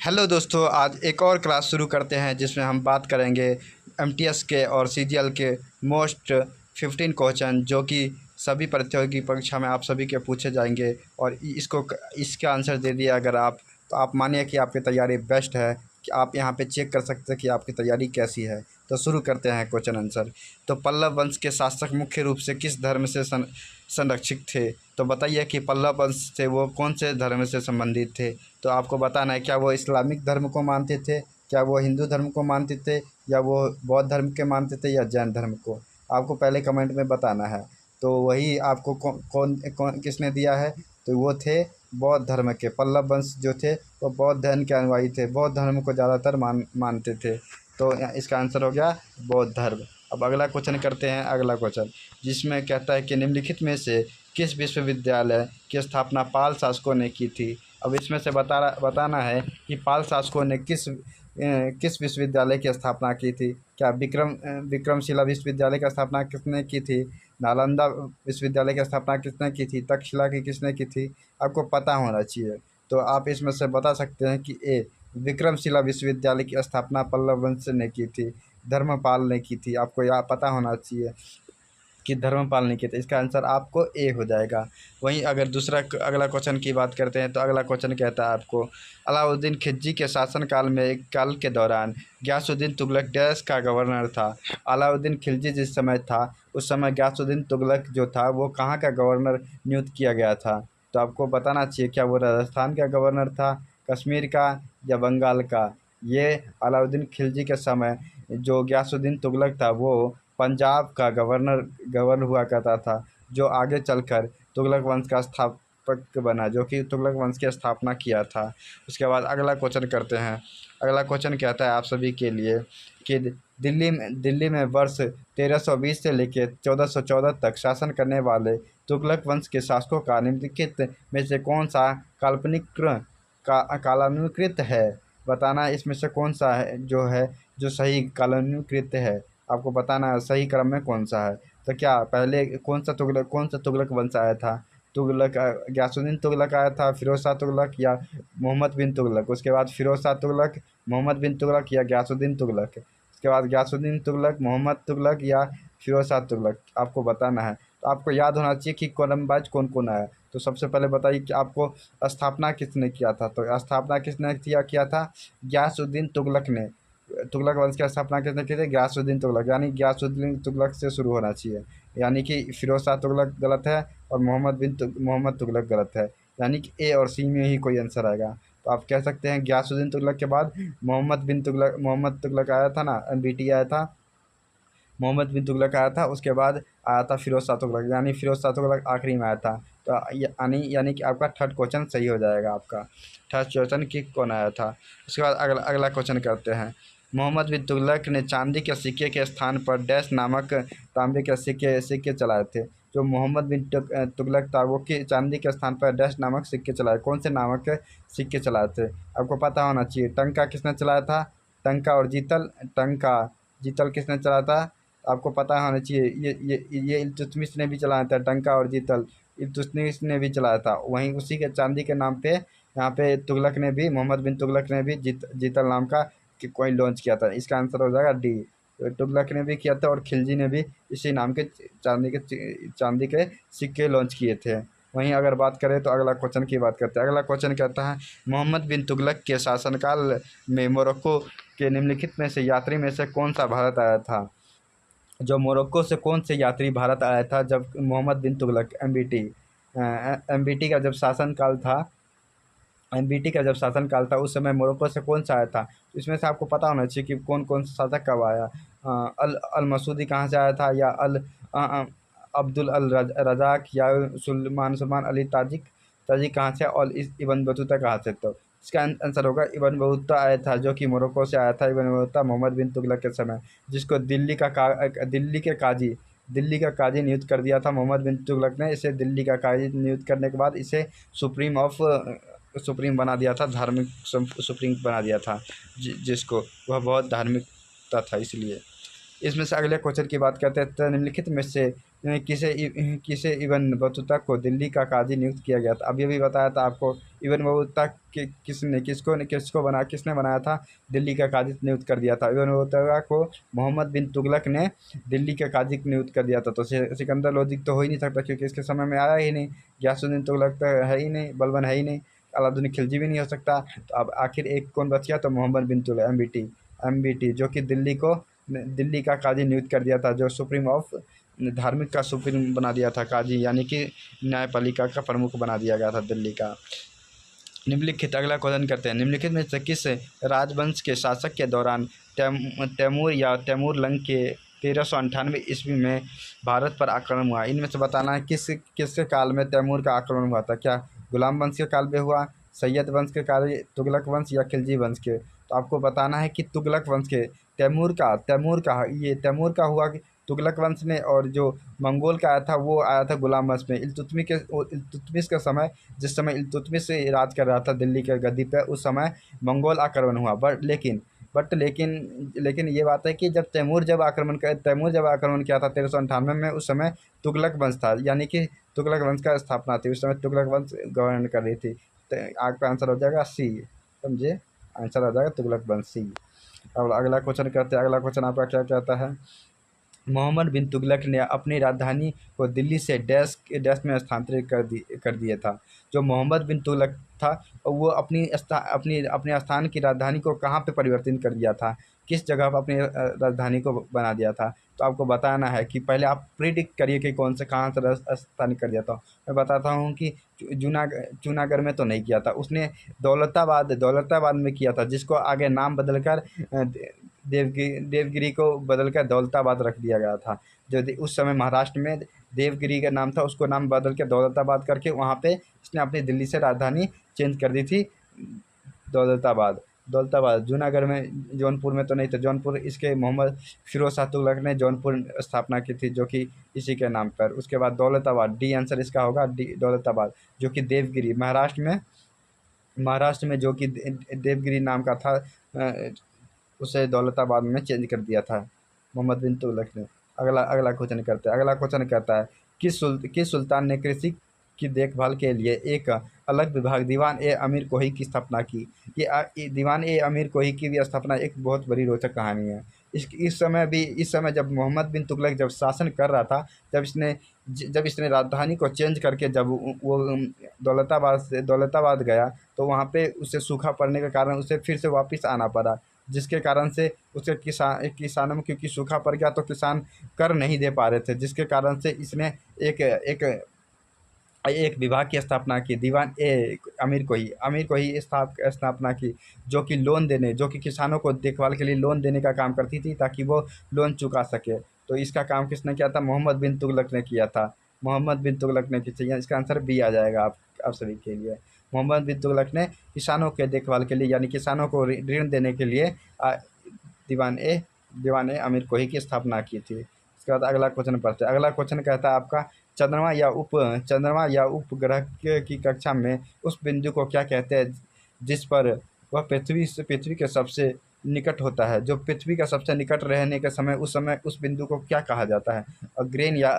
Hello दोस्तों, आज एक और क्लास शुरू करते हैं जिसमें हम बात करेंगे एमटीएस के और सीजीएल के मोस्ट 15 क्वेश्चन जो कि सभी प्रतियोगी परीक्षा में आप सभी के पूछे जाएंगे। और इसका आंसर दे दिया अगर आप, तो आप मानिए कि आपकी तैयारी बेस्ट है, कि आप यहाँ पे चेक कर सकते हैं कि आपकी तैयारी कैसी है। तो शुरू करते हैं क्वेश्चन आंसर। तो पल्लव वंश के शासक मुख्य रूप से किस धर्म से संरक्षित थे? तो बताइए कि पल्लव वंश से वो कौन से धर्म से संबंधित थे। तो आपको बताना है, क्या वो इस्लामिक धर्म को मानते थे, क्या वो हिंदू धर्म को मानते थे, या वो बौद्ध धर्म के मानते थे, या जैन धर्म को। आपको पहले कमेंट में बताना है। तो वही आपको कौन किसने दिया है, तो वो थे बौद्ध धर्म के। पल्लव वंश जो थे वो बौद्ध धर्म के अनुयायी थे, बौद्ध धर्म को ज़्यादातर मानते थे। तो इसका आंसर हो गया बौद्ध धर्म। अब अगला क्वेश्चन करते हैं। अगला क्वेश्चन जिसमें कहता है कि निम्नलिखित में से किस विश्वविद्यालय की स्थापना पाल शासकों ने की थी। अब इसमें से बताना है कि पाल शासकों ने किस विश्वविद्यालय की स्थापना की थी। क्या विक्रमशिला विश्वविद्यालय की स्थापना किसने की थी, नालंदा विश्वविद्यालय की स्थापना किसने की थी, तक्षशिला की किसने की थी। आपको पता होना चाहिए। तो आप इसमें से बता सकते हैं कि ए विक्रमशिला विश्वविद्यालय की स्थापना पल्लव वंश ने की थी, धर्मपाल ने की थी। आपको यह पता होना चाहिए कि धर्मपाल ने किया था। इसका आंसर आपको ए हो जाएगा। वहीं अगर अगला क्वेश्चन की बात करते हैं, तो अगला क्वेश्चन कहता है आपको, अलाउद्दीन खिलजी के शासनकाल में काल के दौरान गयासुद्दीन तुगलक देश का गवर्नर था। अलाउद्दीन खिलजी जिस समय था उस समय गयासुद्दीन तुगलक जो था वो कहाँ का गवर्नर नियुक्त किया गया था। तो आपको बताना चाहिए, क्या वो राजस्थान का गवर्नर था, कश्मीर का, या बंगाल का। ये अलाउद्दीन खिलजी के समय जो गयासुद्दीन तुगलक था वो पंजाब का गवर्नर हुआ करता था, जो आगे चलकर तुगलक वंश का स्थापक बना, जो कि तुगलक वंश की स्थापना किया था। उसके बाद अगला क्वेश्चन करते हैं। अगला क्वेश्चन कहता है आप सभी के लिए कि दिल्ली में वर्ष 1320 से लेकर 1414 तक शासन करने वाले तुगलक वंश के शासकों का निम्नलिखित में से कौन सा कालानुकृत है। बताना इसमें से कौन सा है जो सही कालानुकृत है। आपको बताना है सही क्रम में कौन सा है। तो क्या पहले कौन सा तुगलक वंश आया था। गयासुद्दीन तुगलक आया था, फिरोज शाह तुगलक, या मोहम्मद बिन तुगलक। उसके बाद फिरोज शाह तुगलक, मोहम्मद बिन तुगलक, या गयासुद्दीन तुगलक। उसके बाद गयासुद्दीन तुगलक, मोहम्मद तुगलक, या फिरोज शाह तुगलक। आपको बताना है। तो आपको याद होना चाहिए कि क्रम वाइज कौन कौन आया। तो सबसे पहले बताइए कि आपको स्थापना किसने किया था। तो स्थापना किसने किया था, गयासुद्दीन तुगलक ने। तुगलक वंश की स्थापना किसने की थी, गयासुद्दीन तुगलक। यानी गयासुद्दीन तुगलक से शुरू होना चाहिए। यानी कि फिरोज शाह तुगलक गलत है और मोहम्मद तुगलक गलत है। यानी कि ए और सी में ही कोई आंसर आएगा। तो आप कह सकते हैं गयासुद्दीन तुगलक के बाद मोहम्मद तुगलक आया था ना, एमबीटी आया था, मोहम्मद बिन तुगलक आया था। उसके बाद आया था फिरोज शाह तुगलक, यानी फिरोज शाह तुगलक आखिरी में आया था। तो यानी कि आपका थर्ड क्वेश्चन सही हो जाएगा। आपका थर्ड क्वेश्चन कि कौन आया था। उसके बाद अगला क्वेश्चन करते हैं। मोहम्मद बिन तुगलक ने चांदी के सिक्के के स्थान पर डैश नामक तांबे के सिक्के चलाए थे। जो मोहम्मद बिन तुगलक था वो कि चांदी के स्थान पर डैश नामक सिक्के चलाए। कौन से नामक के सिक्के चलाए थे, आपको पता होना चाहिए। टंका किसने चलाया था, टंका और जीतल किसने चलाया था, आपको पता होना चाहिए। ये इल्तुतमिश ने भी चलाया था, टंका और जीतल इल्तुतमिश ने भी चलाया था। वहीं उसी के चांदी के नाम पे यहाँ पे तुगलक ने भी, मोहम्मद बिन तुगलक ने भी जीतल नाम का कॉइन लॉन्च किया था। इसका आंसर हो जाएगा डी। तो तुगलक ने भी किया था और खिलजी ने भी इसी नाम के चांदी के सिक्के लॉन्च किए थे। वहीं अगर बात करें तो अगला क्वेश्चन की बात करते हैं। अगला क्वेश्चन कहता है, मोहम्मद बिन तुगलक के शासनकाल में मोरक्को के निम्नलिखित में से यात्री में से कौन सा भारत आया था। जो मोरक्को से कौन से यात्री भारत आया था जब मोहम्मद बिन तुगलक एमबीटी का जब शासनकाल था, उस समय मोरक्को से कौन सा आया था। इसमें से आपको पता होना चाहिए कि कौन कौन सा शासक कब आया। अल मसूदी कहाँ से आया था, या अब्दुल अल रजाक, या सुल्मान अली ताजिक कहाँ से, और इब्न बतूता कहाँ से। तो इसका आंसर होगा इब्न बतूता आया था, जो कि मोरक्को से आया था। इब्न बतूता मोहम्मद बिन तुगलक के समय, जिसको दिल्ली का काजी नियुक्त कर दिया था मोहम्मद बिन तुगलक ने। इसे दिल्ली का काजी नियुक्त करने के बाद इसे सुप्रीम बना दिया था, धार्मिक सुप्रीम बना दिया था, जिसको वह बहुत धार्मिकता था। इसलिए इसमें से अगले क्वेश्चन की बात करते हैं। तो निम्नलिखित में से किसे इब्न बतूता को दिल्ली का काजी नियुक्त किया गया था। अभी अभी बताया था आपको, इब्न बतूता किसने बनाया था, दिल्ली का काजी नियुक्त कर दिया था। इब्न बतूता को मोहम्मद बिन तुगलक ने दिल्ली का काजी नियुक्त कर दिया था। तो सिकंदर लोदी तो हो ही नहीं सकता, क्योंकि इसके समय में आया ही नहीं। गयासुद्दीन तुगलक तो है ही नहीं, बलबन है ही नहीं, अलाउद्दीन खिलजी भी नहीं हो सकता। तो अब आखिर एक कौन बच गया, तो मोहम्मद बिन तुगलक, MBT, जो कि दिल्ली का काजी नियुक्त कर दिया था, जो सुप्रीम ऑफ धार्मिक का सुप्रीम बना दिया था काजी, यानी कि न्यायपालिका का प्रमुख बना दिया गया था दिल्ली का। निम्नलिखित, अगला क्वेश्चन करते हैं, निम्नलिखित में से किस राजवंश के शासक के दौरान तैमूर या तैमूरलंग के 1398 ईस्वी में भारत पर आक्रमण हुआ। इनमें से बताना है किसके काल में तैमूर का आक्रमण हुआ था। क्या गुलाम वंश के काल में हुआ, सैयद वंश के काल, तुगलक वंश या खिलजी वंश के। तो आपको बताना है कि तुगलक वंश के। तैमूर का हुआ कि तुगलक वंश में, और जो मंगोल का आया था वो आया था गुलाम वंश में। इल्तुतमिश का समय, जिस समय इल्तुतमिश से राज कर रहा था दिल्ली के गद्दी पे, उस समय मंगोल आक्रमण हुआ। लेकिन ये बात है कि जब तैमूर जब आक्रमण किया था 1398 में, उस समय तुगलक वंश था, यानी कि तुगलक वंश का स्थापना थी, उस समय तुगलक वंश गवर्न कर रही थी। तो आपका आंसर हो जाएगा सी, समझे, आंसर हो जाएगा तुगलक वंश, सी। अब अगला क्वेश्चन करते हैं। अगला क्वेश्चन आपका क्या कहता है, मोहम्मद बिन तुगलक ने अपनी राजधानी को दिल्ली से डैश में स्थानांतरित कर दिया था। जो मोहम्मद बिन तुगलक था, वो अपने स्थान की राजधानी को कहाँ पे परिवर्तन कर दिया था, किस जगह पर अपनी राजधानी को बना दिया था। तो आपको बताना है कि पहले आप प्रिडिक्ट करिए कि कौन से कहाँ से स्थान कर दिया था। मैं बताता हूँ कि जूनागढ़ में तो नहीं किया था उसने, दौलताबाद में किया था, जिसको आगे नाम बदलकर देवगिरी को बदलकर दौलताबाद रख दिया गया था। जो उस समय महाराष्ट्र में देवगिरी का नाम था, उसको नाम बदल के दौलताबाद करके वहाँ पे इसने अपनी दिल्ली से राजधानी चेंज कर दी थी, दौलताबाद। जूनागढ़ में, जौनपुर में तो नहीं था, जौनपुर इसके मोहम्मद फिरोज शाह तुगलक ने जौनपुर स्थापना की थी, जो कि इसी के नाम पर। उसके बाद दौलताबाद, डी आंसर इसका होगा, डी दौलताबाद, जो कि देवगिरी महाराष्ट्र में जो कि देवगिरी नाम का था, उसे दौलताबाद में चेंज कर दिया था मोहम्मद बिन तुगलक ने। अगला क्वेश्चन करते हैं। अगला क्वेश्चन कहता है, किस सुल्तान ने कृषि की देखभाल के लिए एक अलग विभाग दीवान ए अमीर कोही की स्थापना की। ये दीवान ए अमीर कोही की भी स्थापना एक बहुत बड़ी रोचक कहानी है। इस समय जब मोहम्मद बिन तुगलक जब शासन कर रहा था, जब इसने राजधानी को चेंज करके जब वो दौलताबाद गया, तो वहाँ पे उसे सूखा पड़ने के कारण उसे फिर से वापस आना पड़ा, जिसके कारण से उसके किसानों में, क्योंकि सूखा पड़ गया तो किसान कर नहीं दे पा रहे थे, जिसके कारण से इसने एक विभाग की स्थापना की, दीवान ए अमीर कोही स्थापना की, जो कि किसानों को देखभाल के लिए लोन देने का काम करती थी, ताकि वो लोन चुका सके। तो इसका काम किसने किया था, मोहम्मद बिन तुगलक ने किया था, मोहम्मद बिन तुगलक ने किया। इसका आंसर बी आ जाएगा आप सभी के लिए। मोहम्मद बिन तुगलक ने किसानों के देखभाल के लिए, यानी किसानों को ऋण देने के लिए दीवान ए अमीर कोही की स्थापना की थी। इसके बाद अगला क्वेश्चन पढ़ते हैं। अगला क्वेश्चन कहता है आपका, चंद्रमा या उपग्रह की कक्षा में उस बिंदु को क्या कहते हैं जिस पर वह पृथ्वी के सबसे निकट होता है। जो पृथ्वी का सबसे निकट रहने के समय उस बिंदु को क्या कहा जाता है, अग्रेन या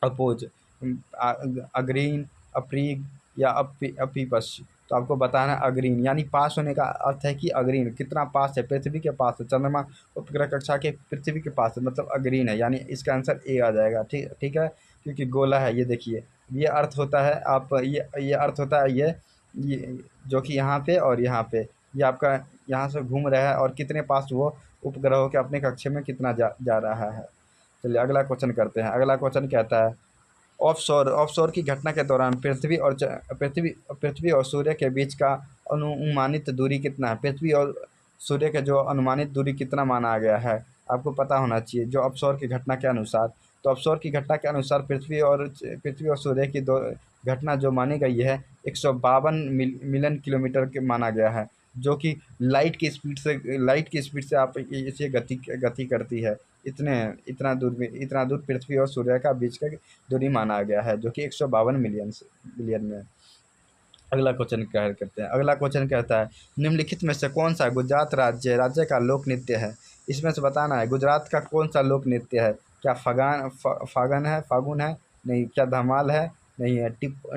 अपोज, अग्रीन, अप्रीग या अपीपस। तो आपको बताना है अग्रीन, यानी पास होने का अर्थ है कि अग्रीन कितना पास है, पृथ्वी के पास है, चंद्रमा उपग्रह कक्षा के पृथ्वी के पास है, मतलब अग्रीन है, यानी इसका आंसर ए आ जाएगा। ठीक है, क्योंकि गोला है। ये देखिए, ये अर्थ होता है ये अर्थ होता है ये जो कि यहाँ पे और यहाँ पे, ये आपका यहाँ से घूम रहा है और कितने पास वो उपग्रहों के अपने कक्षे में कितना जा रहा है। चलिए अगला क्वेश्चन करते हैं। अगला क्वेश्चन कहता है, ऑफशोर की घटना के दौरान पृथ्वी और सूर्य के बीच का अनुमानित दूरी कितना है। पृथ्वी और सूर्य के जो अनुमानित दूरी कितना माना गया है, आपको पता होना चाहिए। जो ऑफशोर की घटना के अनुसार, तो ऑफशोर की घटना के अनुसार पृथ्वी और सूर्य की दो घटना जो मानी गई है 152 मिलियन किलोमीटर के माना गया है, जो कि लाइट की स्पीड से आप इसे गति करती है। इतना दूर पृथ्वी और सूर्य का बीच का दूरी माना गया है, जो कि 152 मिलियन में। अगला क्वेश्चन क्या करते हैं। अगला क्वेश्चन कहता है, निम्नलिखित में से कौन सा गुजरात राज्य का लोक नृत्य है। इसमें से बताना है गुजरात का कौन सा लोक नृत्य है। क्या फागन है, फागुन है? नहीं। क्या धमाल है? नहीं है।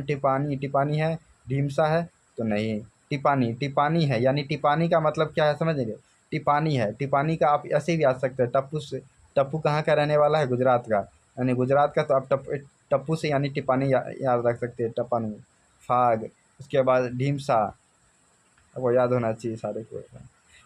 टिपानी, टिपानी है? ढीमसा है? तो नहीं। टिपानी, टिपानी है। यानी टिपानी का मतलब क्या है समझेंगे? टिपानी है। टिपानी का आप ऐसे भी याद सकते हैं, टप्पू से। टप्पू कहाँ का रहने वाला है? गुजरात का। यानी गुजरात का, तो आप टप्पू से यानी टिपानी याद रख सकते हैं, टपानू। फाग। उसके बाद ढीमसा, आपको याद होना चाहिए सारे को।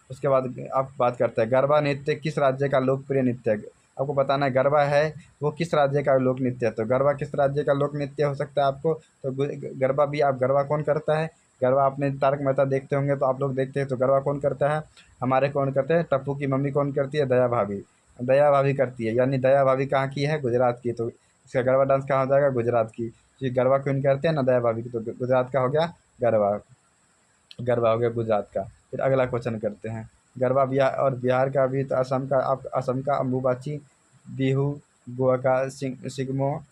उसके बाद आप बात करते हैं, गरबा नृत्य किस राज्य का लोकप्रिय नृत्य है? आपको बताना है गरबा है वो किस राज्य का लोक नृत्य है। तो गरबा किस राज्य का लोक नृत्य हो सकता है आपको? तो गरबा भी, आप गरबा कौन करता है? गरबा आपने तारक मेहता देखते होंगे, तो आप लोग देखते हैं, तो गरबा कौन करता है? हमारे कौन करते हैं? टप्पू की मम्मी कौन करती है? दया भाभी। दया भाभी करती है। यानी दया भाभी कहाँ की है? गुजरात की। तो इसका गरबा डांस कहाँ हो जाएगा? गुजरात की। ये गरबा क्यों करते हैं ना दया भाभी की, तो गुजरात का हो गया गरबा। गरबा हो गया गुजरात का। फिर अगला क्वेश्चन करते हैं, गरबा बिहार और बिहार का भी, तो असम का, आप असम का अम्बुबाची, बिहू, गोवा का सिग्मो,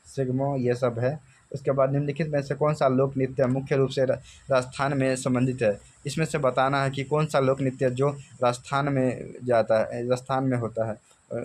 सिग्मो ये सब है। उसके बाद निम्नलिखित में से कौन सा लोक नृत्य मुख्य रूप से राजस्थान में संबंधित है? इसमें से बताना है कि कौन सा लोक नृत्य जो राजस्थान में जाता है, राजस्थान में होता है।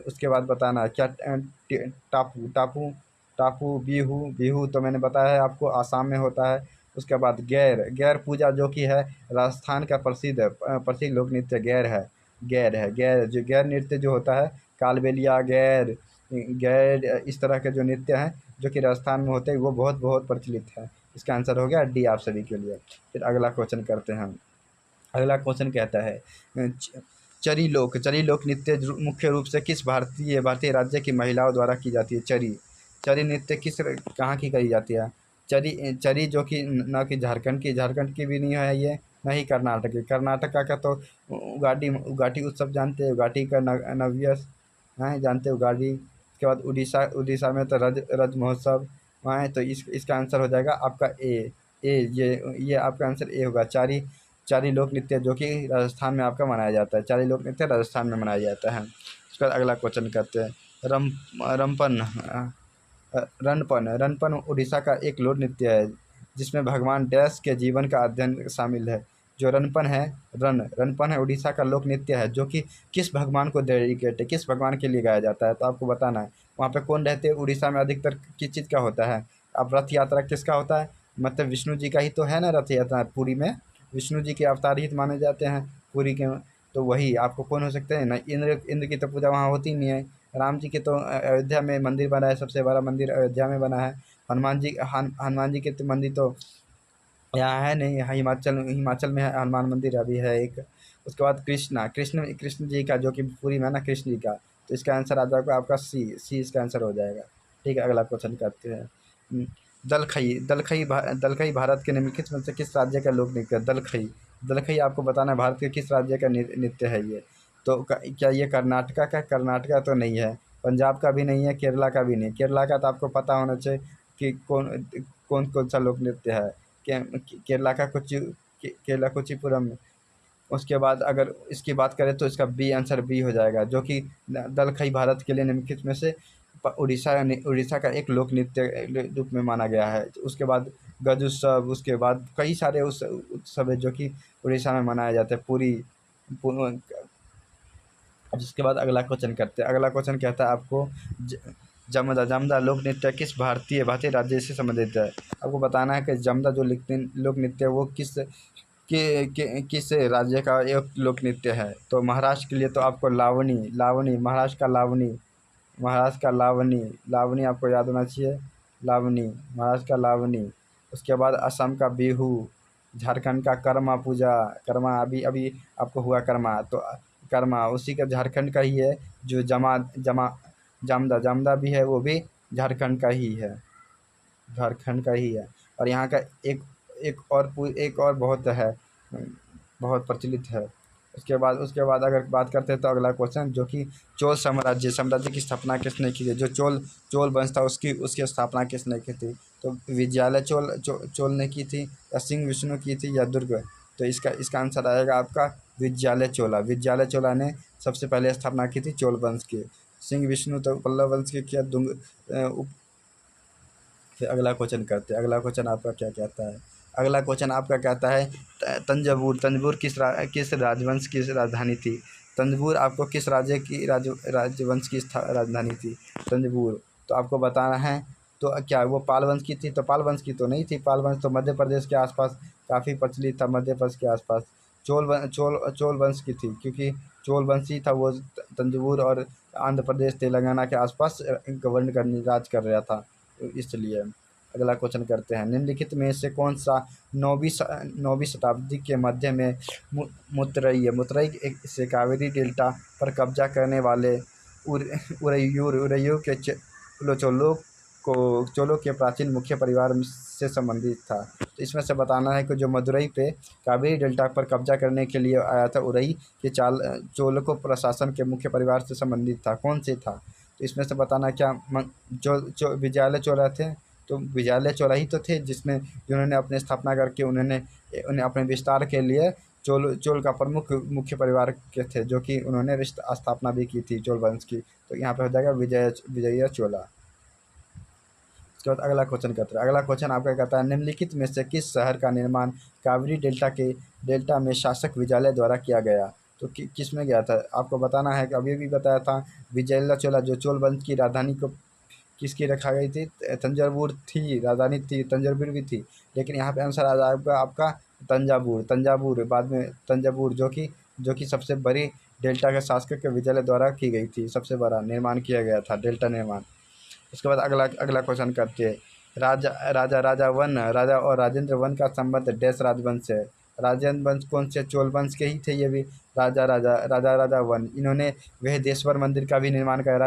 उसके बाद बताना है क्या टापू, टापू, टापू, बिहू, बिहू तो मैंने बताया है आपको, आसाम में होता है। उसके बाद गैर, गैर पूजा जो कि है राजस्थान का प्रसिद्ध लोक नृत्य गैर है। गैर है, गैर जो गैर नृत्य जो होता है, कालबेलिया, गैर, गैर इस तरह के जो नृत्य हैं जो कि राजस्थान में होते हैं, वो बहुत बहुत प्रचलित है। इसका आंसर हो गया डी आप सभी के लिए। फिर अगला क्वेश्चन करते हैं हम। अगला क्वेश्चन कहता है, चरी लोक नृत्य मुख्य रूप से किस भारतीय राज्य की महिलाओं द्वारा की जाती है? चरी, चरी नृत्य कहाँ की करी जाती है? चरी, चरी जो कि न कि झारखंड की भी नहीं है ये, न ही कर्नाटक की। कर्नाटक का तो उगाटी, उगाटी उत्सव जानते हैं, उगाटी का नव्य हैं, जानते हो उगाड़ी। उसके बाद उड़ीसा, उड़ीसा में तो रज महोत्सव वहाँ है। तो इसका आंसर हो जाएगा आपका ए। ये आपका आंसर ए होगा। चारी, चारी लोक नृत्य जो कि राजस्थान में आपका मनाया जाता है। चारी लोक नृत्य राजस्थान में मनाया जाता है। उसके बाद अगला क्वेश्चन करते हैं, रम रमपन रनपन, रनपन उड़ीसा का एक लोक नृत्य है जिसमें भगवान डैश के जीवन का अध्ययन शामिल है। जो रनपन है, रनपन है उड़ीसा का लोक नृत्य है जो कि किस भगवान को डेडिकेट है, किस भगवान के लिए गाया जाता है? तो आपको बताना है वहाँ पे कौन रहते हैं उड़ीसा में, अधिकतर किस चीज़ का होता है? अब रथ यात्रा किसका होता है? मतलब विष्णु जी का ही तो है ना रथ यात्रा पुरी में, विष्णु जी के अवतार ही तो माने जाते हैं पुरी के। तो वही आपको कौन हो सकते हैं ना, इंद्र की तो पूजा वहाँ होती नहीं है। राम जी के तो अयोध्या में मंदिर बना है, सबसे बड़ा मंदिर अयोध्या में बना है। हनुमान जी के तो मंदिर तो यहाँ है नहीं, यहाँ हिमाचल हिमाचल में है, हनुमान मंदिर अभी है एक। उसके बाद कृष्ण जी का जो कि पुरी में है ना, कृष्ण जी का। तो इसका आंसर आ जाएगा आपका सी इसका आंसर हो जाएगा। ठीक है, अगला क्वेश्चन करते हैं। दलखई भारत के निम्नलिखित में से किस राज्य का लोक नृत्य है? दलखई, दलखई आपको बताना है भारत के किस राज्य का नृत्य है ये? तो क्या ये कर्नाटका का? कर्नाटका तो नहीं है, पंजाब का भी नहीं है, केरला का भी नहीं। केरला का तो आपको पता होना चाहिए कि कौन कौन कौन सा लोक नृत्य है। केरला का केरला कुचिपुरम। उसके बाद अगर इसकी बात करें तो इसका बी आंसर बी हो जाएगा, जो कि दलखई भारत के लिए निम्नलिखित में से उड़ीसा का एक लोक नृत्य रूप में माना गया है। उसके बाद गज उत्सव, उसके बाद कई सारे उत्सव है जो कि उड़ीसा में मनाए जाते हैं पूरी। जिसके बाद अगला क्वेश्चन करते हैं। अगला क्वेश्चन कहता है आपको, जमदा, जमदा लोक नृत्य किस भारतीय राज्य से संबंधित है? आपको बताना है कि जमदा जो लोक नृत्य है वो किस राज्य का एक लोक नृत्य है? तो महाराष्ट्र के लिए तो आपको लावनी, लावनी महाराष्ट्र का लावनी, महाराष्ट्र का लावनी, लावनी आपको याद होना चाहिए, लावनी महाराष्ट्र का लावनी। उसके बाद असम का बिहू, झारखंड का कर्मा पूजा, कर्मा अभी अभी आपको हुआ कर्मा, तो कर्मा उसी का झारखंड का ही है। जो जमा जमा जामदा, जामदा भी है वो भी झारखंड का ही है, झारखंड का ही है। और यहाँ का एक एक और बहुत है, बहुत प्रचलित है। उसके बाद अगर बात करते हैं तो अगला क्वेश्चन, जो कि चोल साम्राज्य की स्थापना किसने की थी? जो चोल वंश था उसकी स्थापना किसने की थी? तो विजयालय चोल ने की थी, या सिंह विष्णु की थी, या दुर्ग? तो इसका आंसर आएगा आपका विजयालय चोला ने सबसे पहले स्थापना की थी चोल वंश की। सिंह विष्णु तो पल्लव वंश के किया। फिर अगला क्वेश्चन करते हैं। अगला क्वेश्चन आपका क्या कहता है, अगला क्वेश्चन आपका कहता है तंजावुर तंजावुर किस राजवंश की राजधानी थी। तंजावुर आपको किस राज्य की राजवंश की राजधानी थी तंजावुर। तो आपको बताना है तो क्या वो पाल वंश की थी। तो पाल वंश की तो नहीं थी। पाल वंश तो मध्य प्रदेश के आसपास काफ़ी प्रचलित था, मध्य प्रदेश के आसपास। चोल वंश की थी, क्योंकि चोल वंशी था वो तंजावुर और आंध्र प्रदेश तेलंगाना के आसपास गवर्न करने राज कर रहा था, इसलिए। अगला क्वेश्चन करते हैं, निम्नलिखित में से कौन सा नौवीं शताब्दी के मध्य में मुतरई से कावेरी डेल्टा पर कब्जा करने वाले उरैयूर के चोलों के प्राचीन मुख्य परिवार से संबंधित था। तो इसमें से बताना है कि जो मदुरई पे कावेरी डेल्टा पर कब्जा करने के लिए आया था उरई के चोलों प्रशासन के मुख्य परिवार से संबंधित था, कौन से था। तो इसमें से बताना क्या विजयालय चोला थे। तो विजयालय चोला ही तो थे जिन्होंने अपनी स्थापना करके उन्हें अपने विस्तार के लिए चोल का प्रमुख मुख्य परिवार के थे, जो कि उन्होंने स्थापना भी की थी चोल वंश की। तो यहाँ पर हो जाएगा विजय चोला। उसके बाद अगला क्वेश्चन कहता है, अगला क्वेश्चन आपका कहता है, निम्नलिखित में से किस शहर का निर्माण कावेरी डेल्टा में शासक विजयालय द्वारा किया गया। तो किस में गया था आपको बताना है कि अभी भी बताया था विजय चोला जो चोल वंश की राजधानी को किसकी रखा गई थी, तंजावुर थी, राजधानी थी, तंजावुर भी थी, लेकिन यहाँ पे आंसर आ जाएगा आपका तंजावुर बाद में तंजावुर जो कि सबसे बड़ी डेल्टा के शासक के विजय द्वारा की गई थी, सबसे बड़ा निर्माण किया गया था डेल्टा निर्माण। उसके बाद अगला क्वेश्चन करते हैं, राजा और राजेंद्र वन का संबंध डैश राजवंश है। राजेंद्र वंश कौन से चोल वंश के ही थे ये भी। राजा वन इन्होंने बृहदेश्वर मंदिर का भी निर्माण किया।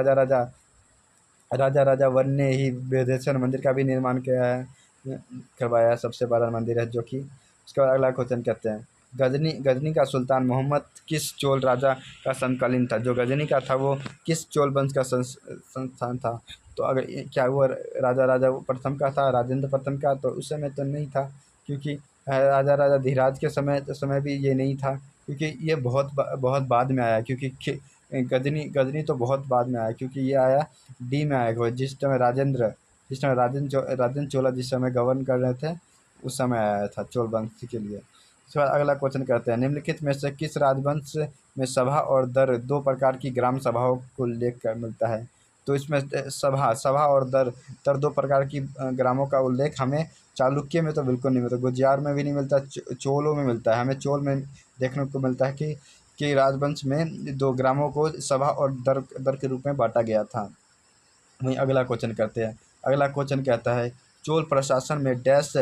राजा वन ने ही बृहदेश्वर मंदिर का भी निर्माण किया है, करवाया, सबसे बड़ा मंदिर है जो कि। उसके बाद अगला क्वेश्चन कहते हैं, गजनी का सुल्तान मोहम्मद किस चोल राजा का समकालीन था। जो गजनी का था वो किस चोल वंश का संस्थान था। तो अगर क्या वो राजा प्रथम का था, राजेंद्र प्रथम का। तो उस समय तो नहीं था, क्योंकि राजा धीराज के समय भी ये नहीं था, क्योंकि ये बहुत बाद में आया, क्योंकि गजनी तो बहुत बाद में आया, क्योंकि ये आया डी में आएगा जिस समय राजेंद्र चोला जिस समय गवर्न कर रहे थे उस समय आया था चोल वंश के लिए। उसके बाद अगला क्वेश्चन कहते हैं, निम्नलिखित में से किस राजवंश में सभा और दर दो प्रकार की ग्राम सभाओं को उल्लेख कर मिलता है। तो इसमें सभा और दर दो प्रकार की ग्रामों का उल्लेख हमें चालुक्य में तो बिल्कुल नहीं मिलता, गुज्जार में भी नहीं मिलता, चोलों में मिलता है। हमें चोल में देखने को मिलता है कि राजवंश में दो ग्रामों को सभा और दर के रूप में बांटा गया था। वहीं अगला क्वेश्चन करते हैं, अगला क्वेश्चन कहता है, चोल प्रशासन में डैश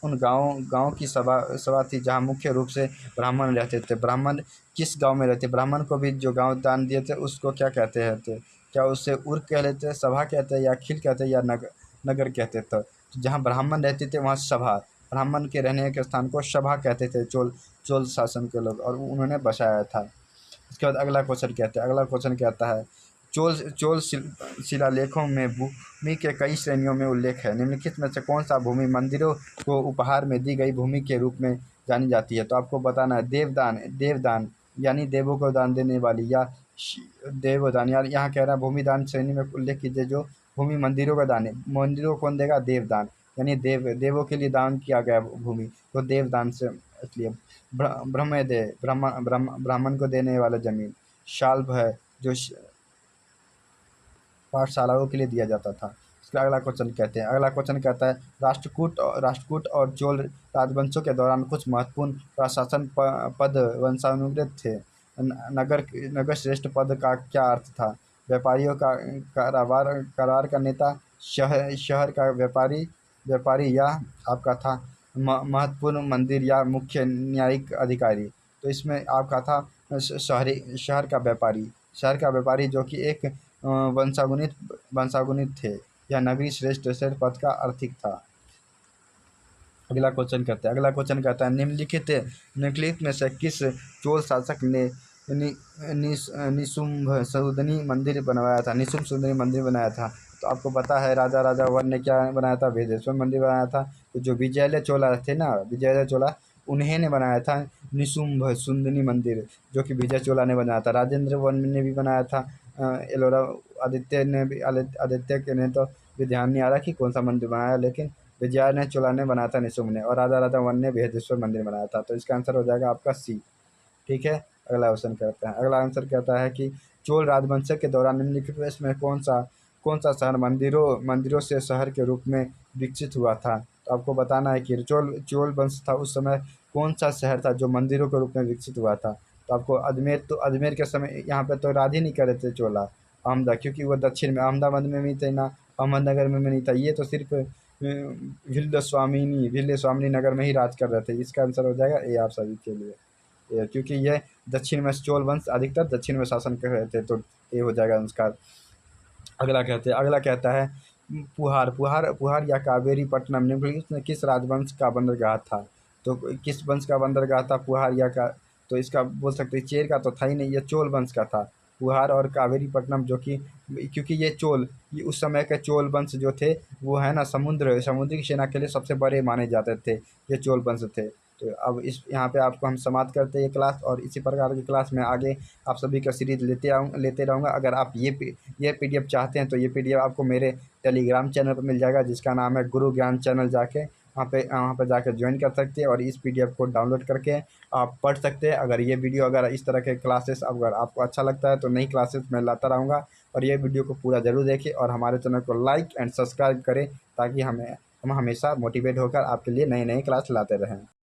उन गाँव की सभा थी जहाँ मुख्य रूप से ब्राह्मण रहते थे। ब्राह्मण किस गांव में रहते, ब्राह्मण को भी जो गांव दान दिए थे उसको क्या कहते हैं। क्या उससे उर्क कह लेते हैं, सभा कहते हैं, या खिल कहते हैं, या नगर कहते थे। तो जहाँ ब्राह्मण रहते थे वहाँ सभा, ब्राह्मण के रहने के स्थान को सभा कहते थे चोल शासन के लोग, और उन्होंने बसाया था। उसके बाद अगला क्वेश्चन कहता है, चोल शिलालेखों में भूमि के कई श्रेणियों में उल्लेख है। निम्नलिखित में से कौन सा भूमि मंदिरों को उपहार में दी गई भूमि के रूप में जानी जाती है। तो आपको बताना है, देवदान यानी देवों को दान देने वाली, या देवदान, यार यहाँ कह रहा है भूमि दान श्रेणी में उल्लेख कीजिए जो भूमि मंदिरों का दान है। मंदिरों को कौन देगा, देवदान, यानी देवों के लिए दान किया गया भूमि, तो देवदान से। इसलिए ब्राह्मण को देने वाला जमीन। शाल्भ है जो पाठशालाओं के लिए दिया जाता था। इसका अगला क्वेश्चन कहता है, राष्ट्रकूट और चोल राजवंशों के दौरान कुछ महत्वपूर्ण प्रशासन पद वंशानुगत थे। नगर श्रेष्ठ पद का क्या अर्थ था। व्यापारियों का कारोबार का नेता, शहर का व्यापारी, या आपका था महत्वपूर्ण मंदिर या मुख्य न्यायिक अधिकारी। तो इसमें आपका था शहर का व्यापारी जो कि एक वंशागुनित थे, या नगरी श्रेष्ठ पद का आर्थिक था। अगला क्वेश्चन कहता है, निम्नलिखित में से किस चोल शासक ने निशुंभ सुंदरी मंदिर बनाया था। तो आपको पता है राजा वन ने क्या बनाया था, बृहदेश्वर मंदिर बनाया था। तो जो विजयलय चोला थे ना, विजयलय चोला, उन्हें ने बनाया था निशुंभ सुंदरी मंदिर, जो कि विजय चोला ने बनाया था। राजेंद्र वन ने भी बनाया था, एलोरा आदित्य ने तो भी ध्यान नहीं आ रहा कि कौन सा मंदिर बनाया, लेकिन विजया चोला ने बनाया था निशुम्भ ने, और राजा राजावन ने बृहदेश्वर मंदिर बनाया था। तो इसका आंसर हो जाएगा आपका सी। ठीक है, अगला क्वेश्चन करते हैं। अगला आंसर कहता है कि चोल राजवंश के दौरान निम्नलिखित में इसमें कौन सा शहर मंदिरों से शहर के रूप में विकसित हुआ था। तो आपको बताना है कि चोल वंश था उस समय कौन सा शहर था जो मंदिरों के रूप में विकसित हुआ था। तो आपको अजमेर के समय यहाँ पे तो राज ही नहीं कर रहे थे चोला, क्योंकि वो दक्षिण में अहमदाबाद में भी थे ना, अहमदनगर में भी नहीं था। ये तो सिर्फ भिल्ल स्वामिनी नगर में ही राज कर रहे थे। इसका आंसर हो जाएगा ए आप सभी के लिए, क्योंकि यह दक्षिण में चोल वंश अधिकतर दक्षिण में शासन कर रहे थे। तो ये हो जाएगा नमस्कार। अगला कहता है पुहार या कावेरी पट्टनम निम्नलिखित में किस राजवंश का बंदरगाह था। तो किस वंश का बंदरगाह था पुहार या का। तो इसका बोल सकते हैं चेर का तो था ही नहीं, ये चोल वंश का था। पुहार और कावेरी पट्टनम जो कि क्योंकि ये उस समय के चोल वंश जो थे वो है ना समुद्री सेना के लिए सबसे बड़े माने जाते थे, ये चोल वंश थे। तो अब इस यहाँ पे आपको हम समाप्त करते हैं ये क्लास, और इसी प्रकार की क्लास में आगे आप सभी का सीरीज लेते रहूँगा। अगर आप ये पीडीएफ चाहते हैं तो ये पीडीएफ आपको मेरे टेलीग्राम चैनल पर मिल जाएगा, जिसका नाम है गुरु ज्ञान चैनल। जाके वहाँ पे जाकर ज्वाइन कर सकते हैं और इस पीडीएफ को डाउनलोड करके आप पढ़ सकते हैं। अगर इस तरह के क्लासेस अगर आपको अच्छा लगता है तो नई क्लासेस मैं लाता रहूँगा, और ये वीडियो को पूरा ज़रूर देखें और हमारे चैनल को लाइक एंड सब्सक्राइब करें, ताकि हम हमेशा मोटिवेट होकर आपके लिए नई नई क्लास लाते रहें।